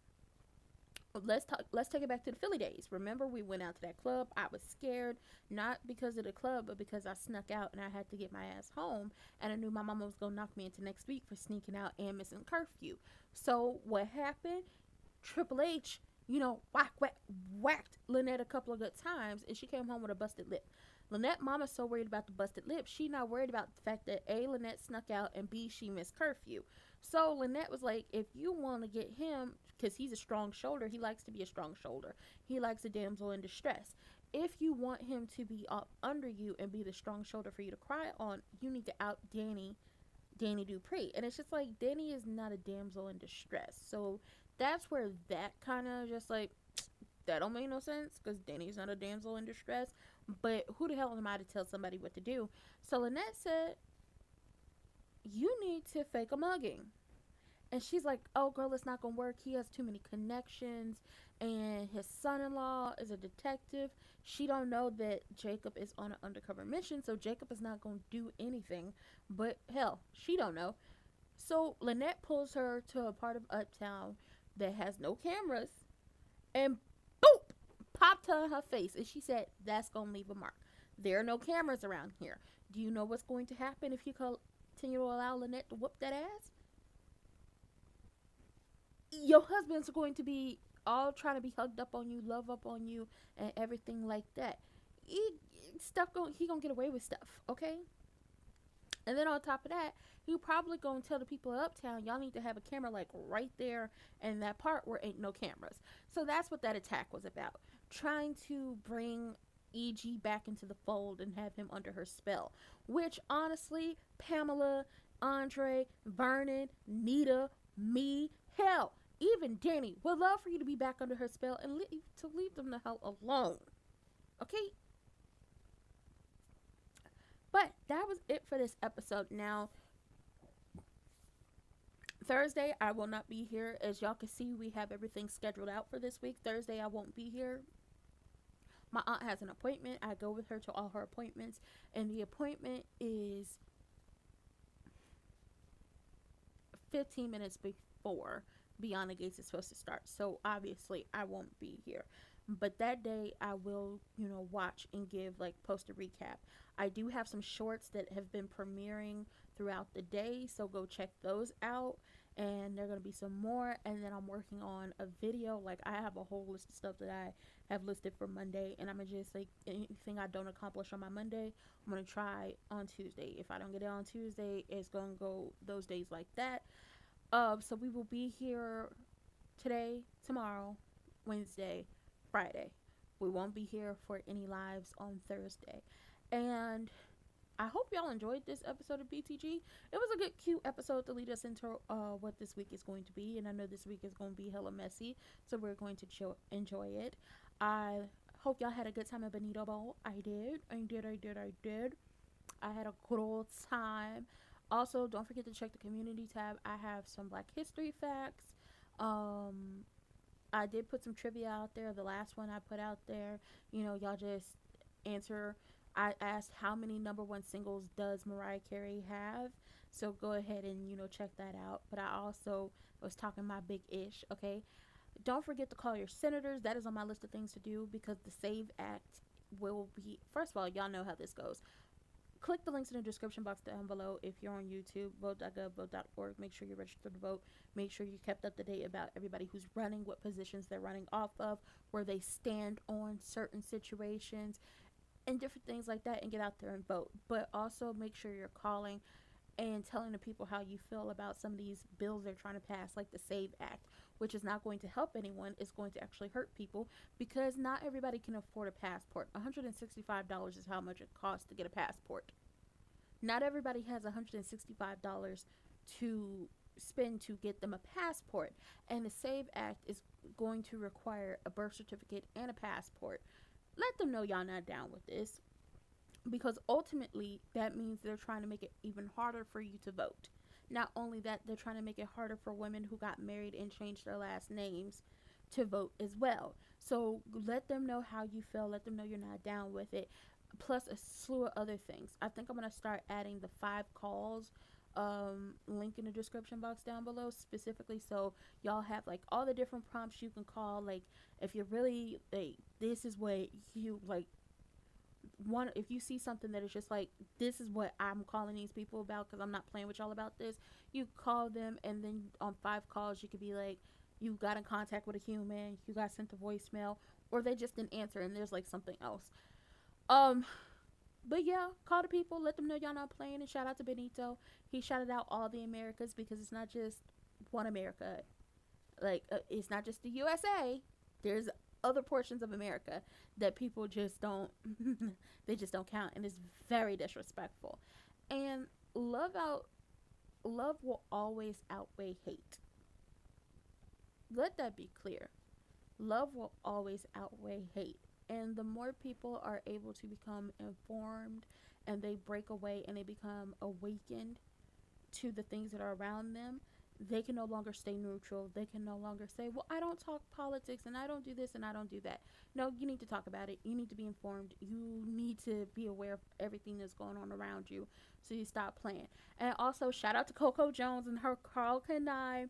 let's take it back to the Philly days. Remember, we went out to that club. I was scared, not because of the club, but because I snuck out and I had to get my ass home, and I knew my mama was gonna knock me into next week for sneaking out and missing curfew. So what happened? Triple H, you know, whacked Lynette a couple of good times, and she came home with a busted lip. Lynette mama's so worried about the busted lip, she not worried about the fact that A, Lynette snuck out, and B, she missed curfew. So Lynette was like, if you want to get him, because he's a strong shoulder, he likes to be a strong shoulder. He likes a damsel in distress. If you want him to be up under you and be the strong shoulder for you to cry on, you need to out Danny Dupree. And it's just like, Danny is not a damsel in distress. So that's where that kind of just like, that don't make no sense because Danny's not a damsel in distress. But who the hell am I to tell somebody what to do? So Lynette said, you need to fake a mugging. And she's like, oh, girl, it's not going to work. He has too many connections. And his son-in-law is a detective. She don't know that Jacob is on an undercover mission. So Jacob is not going to do anything. But, hell, she don't know. So Lynette pulls her to a part of Uptown that has no cameras. And, boop, popped her in her face. And she said, that's going to leave a mark. There are no cameras around here. Do you know what's going to happen if you continue to allow Lynette to whoop that ass? Your husband's going to be all trying to be hugged up on you, love up on you, and everything like that. He gonna get away with stuff, okay? And then on top of that, you probably gonna tell the people in Uptown, y'all need to have a camera like right there in that part where ain't no cameras. So that's what that attack was about. Trying to bring EG back into the fold and have him under her spell. Which honestly, Pamela, Andre, Vernon, Nita, me, hell, even Danny would love for you to be back under her spell and leave them the hell alone. Okay? But that was it for this episode. Now, Thursday, I will not be here. As y'all can see, we have everything scheduled out for this week. Thursday, I won't be here. My aunt has an appointment. I go with her to all her appointments. And the appointment is 15 minutes before Beyond the Gates is supposed to start. So obviously I won't be here. But that day I will, watch and post a recap. I do have some shorts that have been premiering throughout the day, so go check those out. And there are going to be some more. And then I'm working on a video. I have a whole list of stuff that I have listed for Monday. And I'm going to just, anything I don't accomplish on my Monday, I'm going to try on Tuesday. If I don't get it on Tuesday, it's going to go those days like that. So we will be here today, tomorrow, Wednesday, Friday. We won't be here for any lives on Thursday. And I hope y'all enjoyed this episode of BTG. It was a good, cute episode to lead us into what this week is going to be. And I know this week is going to be hella messy, so we're going to enjoy it. I hope y'all had a good time at Bonito Bowl. I did. I did. I did. I did. I had a good old time. Also, don't forget to check the community tab. I have some Black History facts. Um, I did put some trivia out there. The last one I put out there, y'all just answer. I asked how many number one singles does Mariah Carey have. So go ahead and check that out. But I also was talking my big ish. Okay, don't forget to call your senators. That is on my list of things to do because the SAVE Act will be. First of all, y'all know how this goes. Click the links in the description box down below. If you're on YouTube, vote.gov, vote.org. Make sure you're registered to vote. Make sure you're kept up to date about everybody who's running, what positions they're running off of, where they stand on certain situations, and different things like that, and get out there and vote. But also make sure you're calling and telling the people how you feel about some of these bills they're trying to pass, like the SAVE Act, which is not going to help anyone. It's going to actually hurt people because not everybody can afford a passport. $165 is how much it costs to get a passport. Not everybody has $165 to spend to get them a passport. And the SAVE Act is going to require a birth certificate and a passport. Let them know y'all not down with this, because ultimately that means they're trying to make it even harder for you to vote. Not only that, they're trying to make it harder for women who got married and changed their last names to vote as well. So let them know how you feel. Let them know you're not down with it. Plus a slew of other things. I think I'm going to start adding the 5 calls link in the description box down below, specifically so y'all have like all the different prompts you can call. Like if you're really like, this is what you like, one, if you see something that is just like, this is what I'm calling these people about because I'm not playing with y'all about this, you call them, and then on 5 calls you could be like, you got in contact with a human, you got sent a voicemail, or they just didn't answer and there's like something else. But yeah, call the people, let them know y'all not playing, and shout out to Benito. He shouted out all the Americas because it's not just one America. Like it's not just the USA. There's other portions of America that people just don't they just don't count, and it's very disrespectful. And love will always outweigh hate. Let that be clear. Love will always outweigh hate. And the more people are able to become informed and they break away and they become awakened to the things that are around them, they can no longer stay neutral. They can no longer say, well, I don't talk politics and I don't do this and I don't do that. No, you need to talk about it. You need to be informed. You need to be aware of everything that's going on around you so you stop playing. And also, shout out to Coco Jones and her Carl Kanai,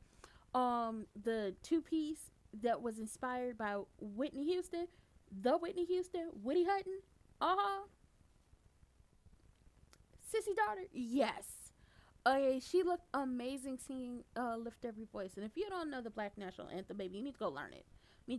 the 2-piece that was inspired by Whitney Houston, Whitney Hutton. Sissy daughter, yes. She looked amazing singing Lift Every Voice. And if you don't know the Black National Anthem, baby, you need to go learn it. We're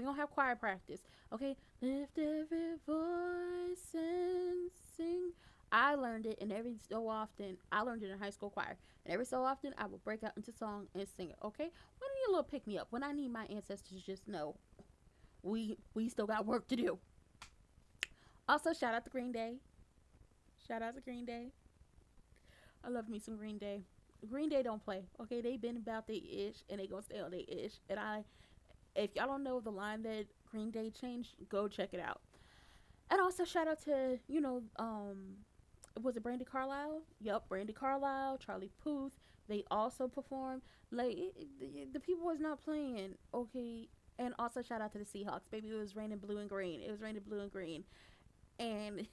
going to have choir practice. Okay? Lift every voice and sing. I learned it, and every so often, I learned it in high school choir. And every so often, I will break out into song and sing it. Okay? When I need a little pick me up, when I need my ancestors just know we still got work to do. Also, shout out to Green Day. I love me some Green Day. Green Day don't play. Okay, they been about their ish and they gonna stay on their ish. And if y'all don't know the line that Green Day changed, go check it out. And also shout out to, was it Brandy Carlisle? Yup, Brandy Carlisle, Charlie Puth. They also performed. Like, the people was not playing. Okay. And also shout out to the Seahawks. Baby, it was raining blue and green. And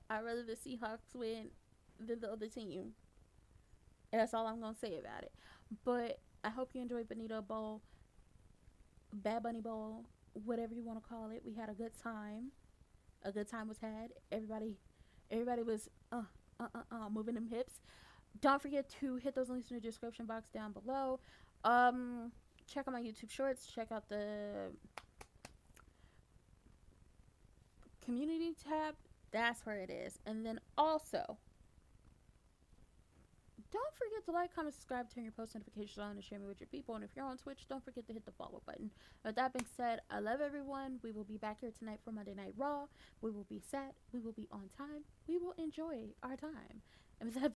I'd rather the Seahawks win than the other team. And that's all I'm going to say about it. But I hope you enjoyed Bonito Bowl, Bad Bunny Bowl, whatever you want to call it. We had a good time. A good time was had. Everybody was moving them hips. Don't forget to hit those links in the description box down below. Check out my YouTube shorts. Check out the community tab. That's where it is. And then also, Don't forget to like, comment, subscribe, turn your post notifications on, and share me with your people. And if you're on Twitch, don't forget to hit the follow button. With that being said, I love everyone. We will be back here tonight for Monday Night Raw. We will be set. We will be on time. We will enjoy our time. And with that